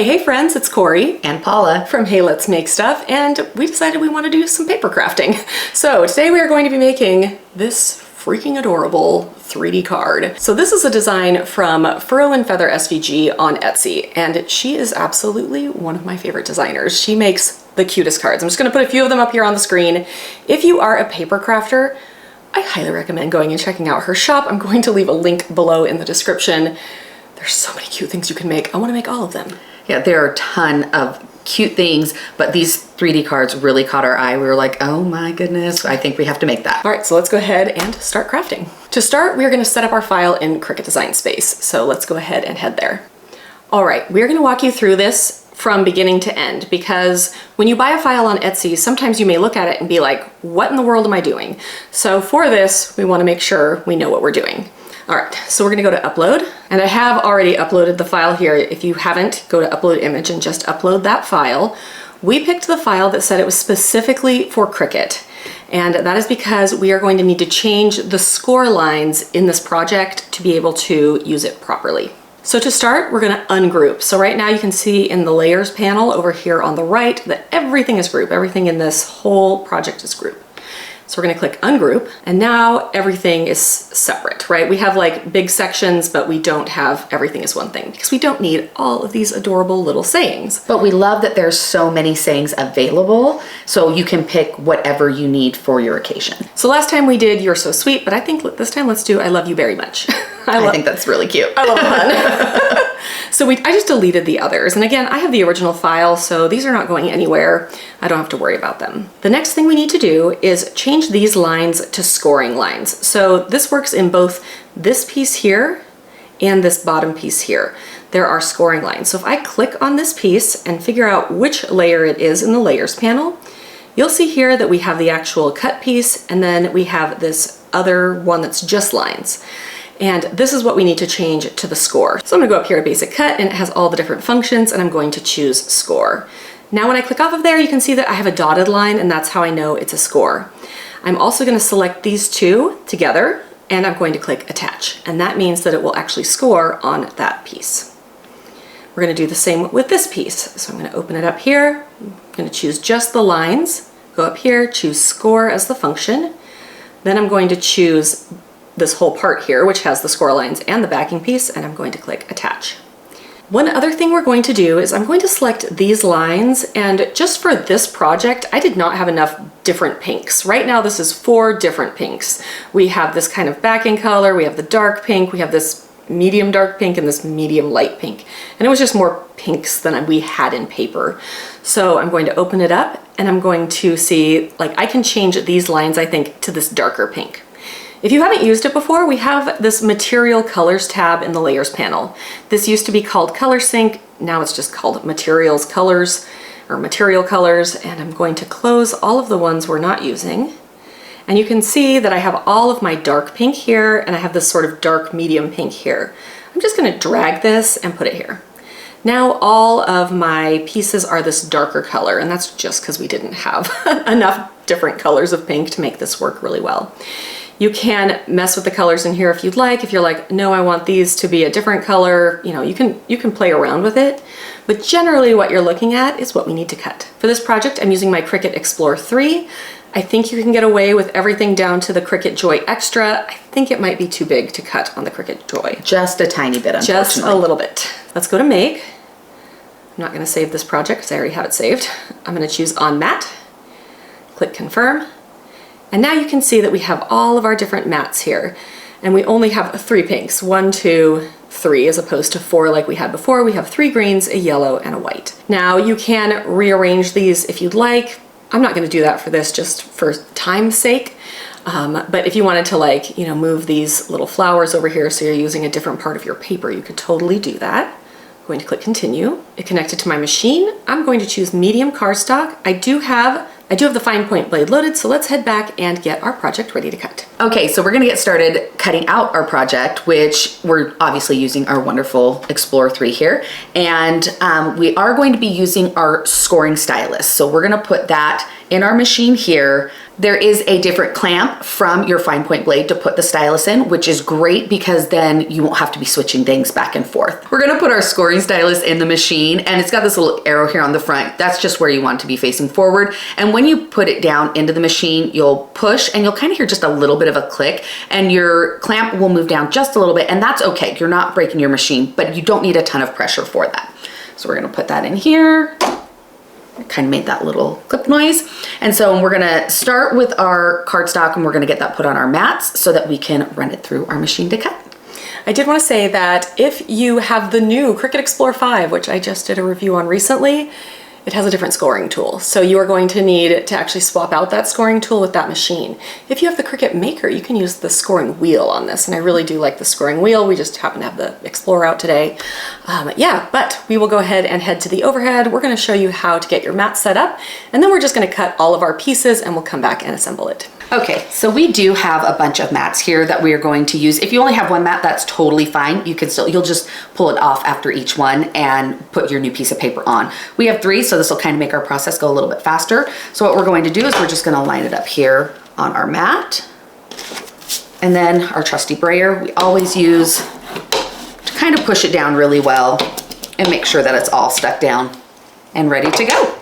Hey friends, it's Corey and Paula from Hey Let's Make Stuff, and we decided we want to do some paper crafting. So today we are going to be making this freaking adorable 3D card. So this is a design from Furrow and Feather SVG on Etsy, and she is absolutely one of my favorite designers. She makes the cutest cards. I'm just going to put a few of them up here on the screen. If you are a paper crafter, I highly recommend going and checking out her shop. I'm going to leave a link below in the description. There's so many cute things you can make. I want to make all of them. Yeah, there are a ton of cute things, but these 3D cards really caught our eye. We were like, oh my goodness, I think we have to make that. All right, so let's go ahead and start crafting. To start, we're going to set up our file in Cricut Design Space. So let's go ahead and head there. All right, we're going to walk you through this from beginning to end, because when you buy a file on Etsy, sometimes you may look at it and be like, what in the world am I doing? So for this, we want to make sure we know what we're doing. All right, so we're gonna go to upload, and I have already uploaded the file here. If you haven't, go to upload image and just upload that file. We picked the file that said it was specifically for Cricut, and that is because we are going to need to change the score lines in this project to be able to use it properly. So to start, we're gonna ungroup. So right now you can see in the layers panel over here on the right that everything is grouped. Everything in this whole project is grouped. So we're gonna click ungroup, and now everything is separate, right? We have like big sections, but we don't have everything as one thing because we don't need all of these adorable little sayings. But we love that there's so many sayings available, so you can pick whatever you need for your occasion. So last time we did "You're so sweet," but I think this time let's do "I love you very much." I think that's really cute. I love fun. So I just deleted the others. And again, I have the original file, so these are not going anywhere. I don't have to worry about them. The next thing we need to do is change these lines to scoring lines. So this works in both this piece here and this bottom piece here. There are scoring lines. So if I click on this piece and figure out which layer it is in the layers panel, you'll see here that we have the actual cut piece, and then we have this other one that's just lines. And this is what we need to change to the score. So I'm gonna go up here to basic cut, and it has all the different functions, and I'm going to choose score. Now when I click off of there, you can see that I have a dotted line, and that's how I know it's a score. I'm also gonna select these two together, and I'm going to click attach. And that means that it will actually score on that piece. We're gonna do the same with this piece. So I'm gonna open it up here. I'm gonna choose just the lines, go up here, choose score as the function. Then I'm going to choose this whole part here, which has the score lines and the backing piece, and I'm going to click attach. One other thing we're going to do is I'm going to select these lines, and just for this project, I did not have enough different pinks. Right now, this is 4 different pinks. We have this kind of backing color, we have the dark pink, we have this medium dark pink, and this medium light pink. And it was just more pinks than we had in paper. So I'm going to open it up, and I'm going to see, like, I can change these lines, I think, to this darker pink. If you haven't used it before, we have this material colors tab in the layers panel. This used to be called Color Sync. Now it's just called Materials Colors or Material Colors. And I'm going to close all of the ones we're not using. And you can see that I have all of my dark pink here, and I have this sort of dark medium pink here. I'm just gonna drag this and put it here. Now all of my pieces are this darker color, and that's just because we didn't have enough different colors of pink to make this work really well. You can mess with the colors in here if you'd like. If you're like, no, I want these to be a different color, you know, you can play around with it. But generally what you're looking at is what we need to cut. For this project, I'm using my Cricut Explore 3. I think you can get away with everything down to the Cricut Joy Extra. I think it might be too big to cut on the Cricut Joy. Just a tiny bit, unfortunately. Just a little bit. Let's go to Make. I'm not gonna save this project because I already have it saved. I'm gonna choose On Matte, click Confirm. And now you can see that we have all of our different mattes here. And we only have 3 pinks, 1, 2, 3, as opposed to 4 like we had before. We have 3 greens, a yellow, and a white. Now you can rearrange these if you'd like. I'm not gonna do that for this just for time's sake. But if you wanted to, like, you know, move these little flowers over here so you're using a different part of your paper, you could totally do that. I'm going to click continue. It connected to my machine. I'm going to choose medium cardstock. I do have the fine point blade loaded, so let's head back and get our project ready to cut. Okay, so we're gonna get started cutting out our project, which we're obviously using our wonderful Explorer 3 here. And we are going to be using our scoring stylus. So we're gonna put that in our machine here. There is a different clamp from your fine point blade to put the stylus in, which is great because then you won't have to be switching things back and forth. We're gonna put our scoring stylus in the machine, and it's got this little arrow here on the front. That's just where you want it to be facing forward. And when you put it down into the machine, you'll push and you'll kind of hear just a little bit of a click, and your clamp will move down just a little bit, and that's okay. You're not breaking your machine, but you don't need a ton of pressure for that. So we're gonna put that in here. Kind of made that little clip noise. And so we're gonna start with our cardstock, and we're gonna get that put on our mats so that we can run it through our machine to cut. I did want to say that if you have the new Cricut Explorer 5, which I just did a review on recently, it has a different scoring tool. So you are going to need to actually swap out that scoring tool with that machine. If you have the Cricut Maker, you can use the scoring wheel on this. And I really do like the scoring wheel. We just happen to have the Explorer out today. Yeah, but we will go ahead and head to the overhead. We're going to show you how to get your mat set up. And then we're just going to cut all of our pieces and we'll come back and assemble it. Okay, so we do have a bunch of mats here that we are going to use. If you only have one mat, that's totally fine. You can still, you'll just pull it off after each one and put your new piece of paper on. We have 3, so this will kind of make our process go a little bit faster. So what we're going to do is we're just gonna line it up here on our mat. And then our trusty brayer, we always use to kind of push it down really well and make sure that it's all stuck down and ready to go.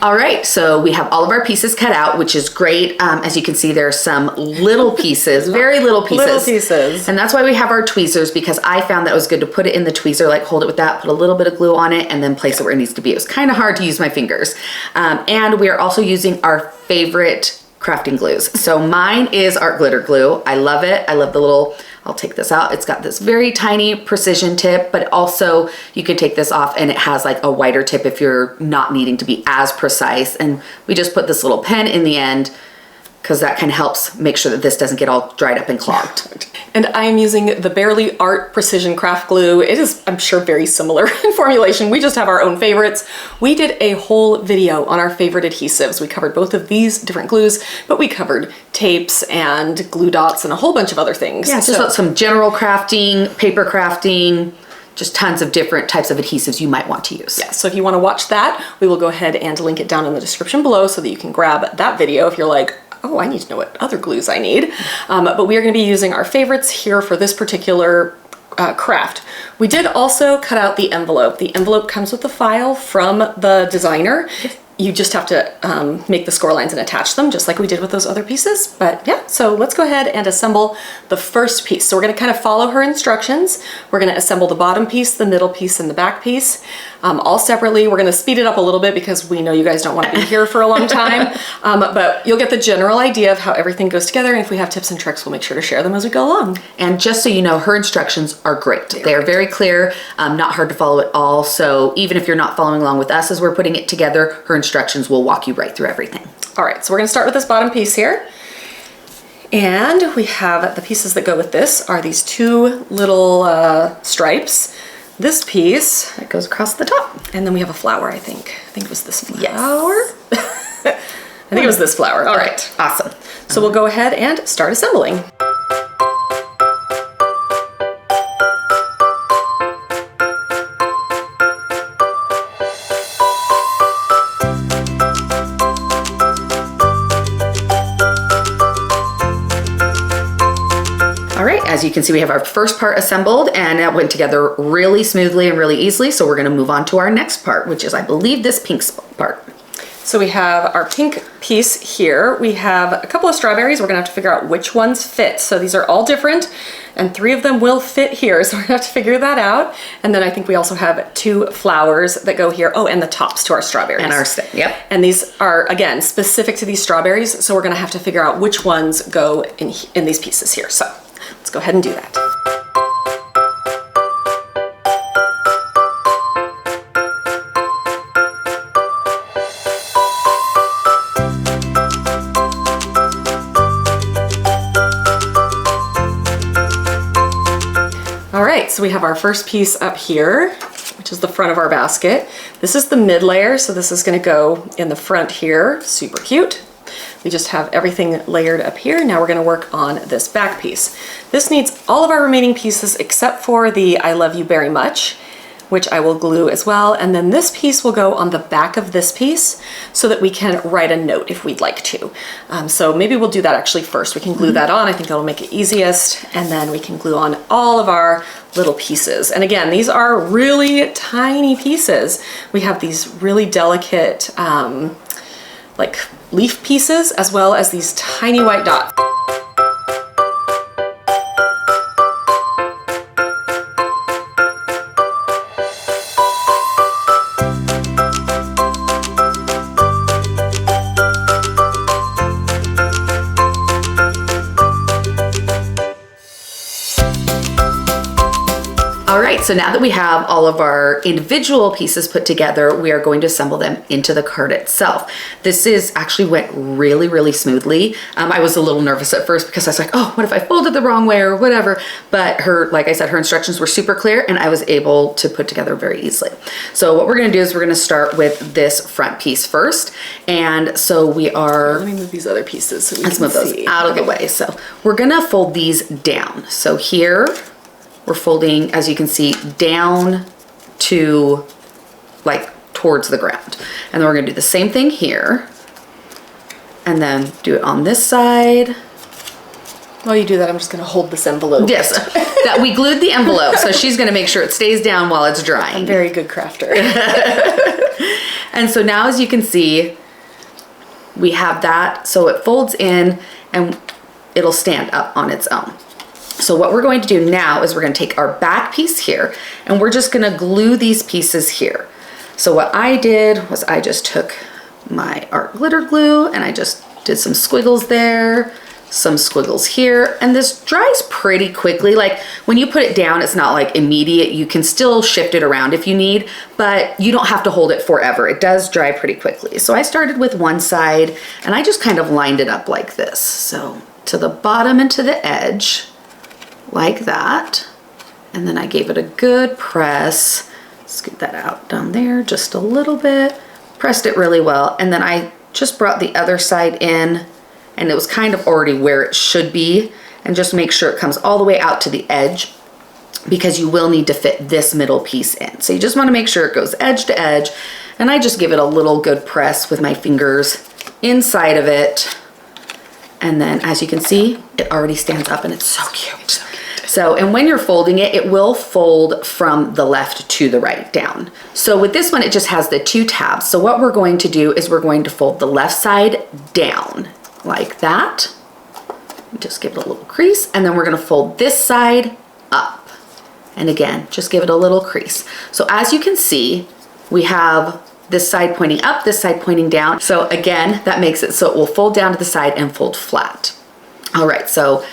All right, so we have all of our pieces cut out, which is great. As you can see, there are some little pieces, very little pieces. Little pieces. And that's why we have our tweezers, because I found that it was good to put it in the tweezer, like hold it with that, put a little bit of glue on it, and then place it where it needs to be. It was kind of hard to use my fingers. And we are also using our favorite crafting glues. So mine is art glitter glue. I love it. I love the little, I'll take this out. It's got this very tiny precision tip, but also you can take this off and it has like a wider tip if you're not needing to be as precise. And we just put this little pen in the end because that kind of helps make sure that this doesn't get all dried up and clogged. And I am using the Barely Art Precision Craft Glue. It is, I'm sure, very similar in formulation. We just have our own favorites. We did a whole video on our favorite adhesives. We covered both of these different glues, but we covered tapes and glue dots and a whole bunch of other things. Yeah, just some general crafting, paper crafting, just tons of different types of adhesives you might want to use. Yeah, so if you want to watch that, we will go ahead and link it down in the description below so that you can grab that video if you're like, oh, I need to know what other glues I need. But we are going to be using our favorites here for this particular craft. We did also cut out the envelope. The envelope comes with the file from the designer. You just have to make the score lines and attach them just like we did with those other pieces. But yeah, so let's go ahead and assemble the first piece. So we're gonna kind of follow her instructions. We're gonna assemble the bottom piece, the middle piece, and the back piece all separately. We're gonna speed it up a little bit because we know you guys don't want to be here for a long time. But you'll get the general idea of how everything goes together. And if we have tips and tricks, we'll make sure to share them as we go along. And just so you know, her instructions are great. They are very clear, not hard to follow at all. So even if you're not following along with us as we're putting it together, her instructions will walk you right through everything. All right, so we're gonna start with this bottom piece here. And we have the pieces that go with this are these 2 little stripes. This piece that goes across the top. And then we have a flower, I think. I think it was this flower. Yes. I think it was this flower. All right. Awesome. So we'll go ahead and start assembling. As you can see, we have our first part assembled and that went together really smoothly and really easily. So we're gonna move on to our next part, which is, I believe, this pink part. So we have our pink piece here. We have a couple of strawberries. We're gonna have to figure out which ones fit. So these are all different and 3 of them will fit here. So we're gonna have to figure that out. And then I think we also have 2 flowers that go here. Oh, and the tops to our strawberries. And our stem, yep. And these are, again, specific to these strawberries. So we're gonna have to figure out which ones go in these pieces here. So let's go ahead and do that. so we have our first piece up here, which is the front of our basket. This is the mid layer, so this is gonna go in the front here, super cute. We just have everything layered up here. Now we're gonna work on this back piece. This needs all of our remaining pieces except for the I love you very much, which I will glue as well. And then this piece will go on the back of this piece so that we can write a note if we'd like to. So maybe we'll do that actually first. We can glue that on. I think that'll make it easiest. And then we can glue on all of our little pieces. And again, these are really tiny pieces. We have these really delicate, like leaf pieces, as well as these tiny white dots. All right, so now that we have all of our individual pieces put together, we are going to assemble them into the card itself. This actually went really, really smoothly. I was a little nervous at first because I was like, oh, what if I folded the wrong way or whatever? But like I said, her instructions were super clear and I was able to put together very easily. So what we're gonna do is we're gonna start with this front piece first. And so we are— Let me move these other pieces so we let's can move those see. out of the way. So we're gonna fold these down. So here, we're folding, as you can see, down to like towards the ground. And then we're gonna do the same thing here. And then do it on this side. While you do that, I'm just gonna hold this envelope. Yes, that we glued the envelope. So she's gonna make sure it stays down while it's drying. Very good crafter. And so now, as you can see, we have that. So it folds in and it'll stand up on its own. So what we're going to do now is we're going to take our back piece here and we're just going to glue these pieces here. So what I did was I just took my art glitter glue and I just did some squiggles there, some squiggles here, and this dries pretty quickly. Like when you put it down, it's not like immediate. You can still shift it around if you need, but you don't have to hold it forever. It does dry pretty quickly. So I started with one side and I just kind of lined it up like this. So to the bottom and to the edge, like that. And then I gave it a good press. Scoot that out down there just a little bit. Pressed it really well. And then I just brought the other side in and it was kind of already where it should be. And just make sure it comes all the way out to the edge because you will need to fit this middle piece in. So you just want to make sure it goes edge to edge. And I just give it a little good press with my fingers inside of it. And then as you can see, it already stands up and it's so cute. So, and when you're folding it, it will fold from the left to the right down. So with this one, it just has the two tabs. So what we're going to do is we're going to fold the left side down like that. Just give it a little crease. And then we're gonna fold this side up. And again, just give it a little crease. So as you can see, we have this side pointing up, this side pointing down. So again, that makes it so it will fold down to the side and fold flat. All right, so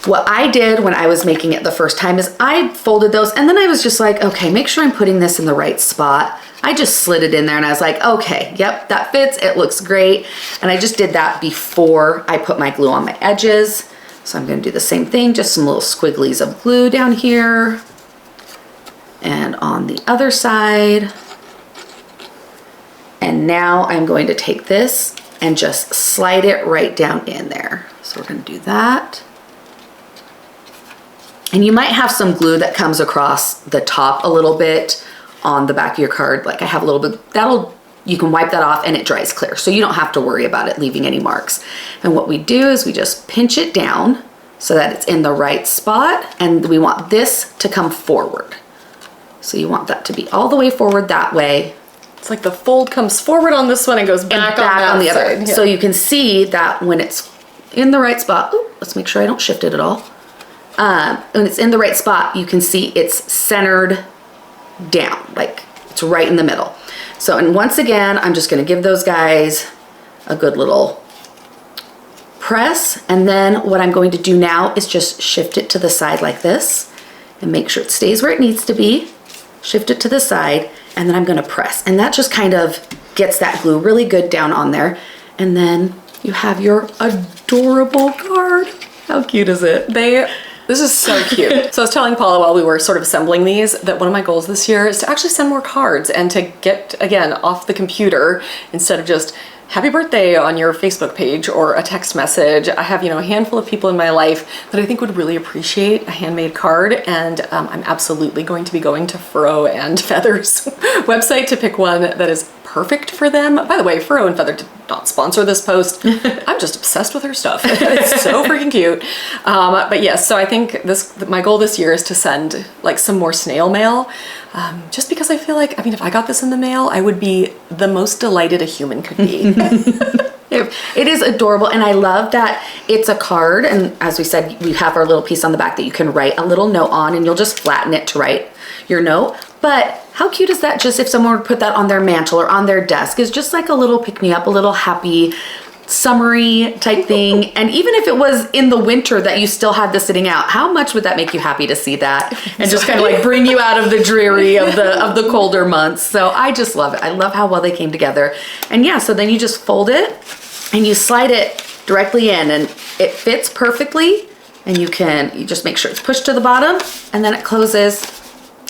what I did when I was making it the first time is I folded those and then I was just like, okay, make sure I'm putting this in the right spot. I just slid it in there and I was like, okay, yep, that fits, it looks great. And I just did that before I put my glue on my edges. So I'm gonna do the same thing, just some little squigglies of glue down here. And on the other side. And now I'm going to take this and just slide it right down in there. So we're gonna do that. And you might have some glue that comes across the top a little bit on the back of your card. Like I have a little bit, you can wipe that off and it dries clear. So you don't have to worry about it leaving any marks. And what we do is we just pinch it down so that it's in the right spot. And we want this to come forward. So you want that to be all the way forward that way. It's like the fold comes forward on this one and goes back on the other. So you can see that when it's in the right spot, ooh, let's make sure I don't shift it at all. When it's in the right spot, you can see it's centered down, like it's right in the middle. So, and once again, I'm just gonna give those guys a good little press. And then what I'm going to do now is just shift it to the side like this and make sure it stays where it needs to be. Shift it to the side, and then I'm gonna press. And that just kind of gets that glue really good down on there. And then you have your adorable card. How cute is it? This is so cute. So I was telling Paula while we were sort of assembling these that one of my goals this year is to actually send more cards and to get, again, off the computer instead of just happy birthday on your Facebook page or a text message. I have, a handful of people in my life that I think would really appreciate a handmade card, and I'm absolutely going to be going to Furrow and Feather's website to pick one that is perfect for them. By the way, Furrow and Feather did not sponsor this post. I'm just obsessed with her stuff. It's so freaking cute. But yes, so I think my goal this year is to send like some more snail mail, just because I feel like, if I got this in the mail, I would be the most delighted a human could be. It is adorable, and I love that it's a card, and as we said, we have our little piece on the back that you can write a little note on, and you'll just flatten it to write your note. But how cute is that, just if someone would put that on their mantle or on their desk, is just like a little pick-me-up, a little happy summery type thing. And even if it was in the winter that you still had this sitting out, how much would that make you happy to see that and just kind of like bring you out of the dreary of the colder months? So I just love it. I love how well they came together. And yeah, so then you just fold it and you slide it directly in, and it fits perfectly, and you just make sure it's pushed to the bottom, and then it closes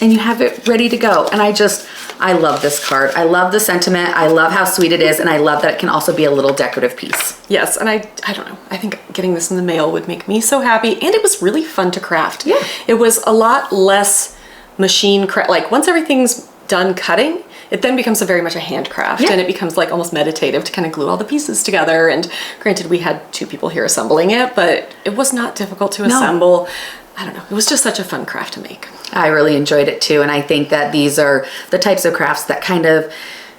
and you have it ready to go. And I love this card. I love the sentiment. I love how sweet it is. And I love that it can also be a little decorative piece. Yes, and I don't know. I think getting this in the mail would make me so happy. And it was really fun to craft. Yeah. It was a lot less machine craft. Like once everything's done cutting, it then becomes very much a handcraft, and it becomes like almost meditative to kind of glue all the pieces together. And granted, we had 2 people here assembling it, but it was not difficult to assemble. I don't know. It was just such a fun craft to make. I really enjoyed it too. And I think that these are the types of crafts that kind of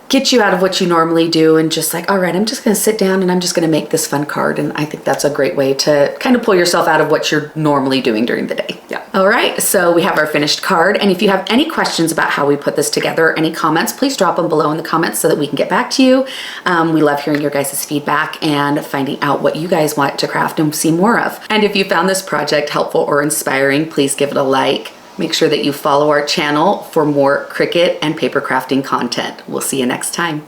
get you out of what you normally do and just like, all right, I'm just going to sit down and I'm just going to make this fun card. And I think that's a great way to kind of pull yourself out of what you're normally doing during the day. Yeah. All right. So we have our finished card. And if you have any questions about how we put this together or any comments, please drop them below in the comments so that we can get back to you. We love hearing your guys' feedback and finding out what you guys want to craft and see more of. And if you found this project helpful or inspiring, please give it a like. Make sure that you follow our channel for more Cricut and paper crafting content. We'll see you next time.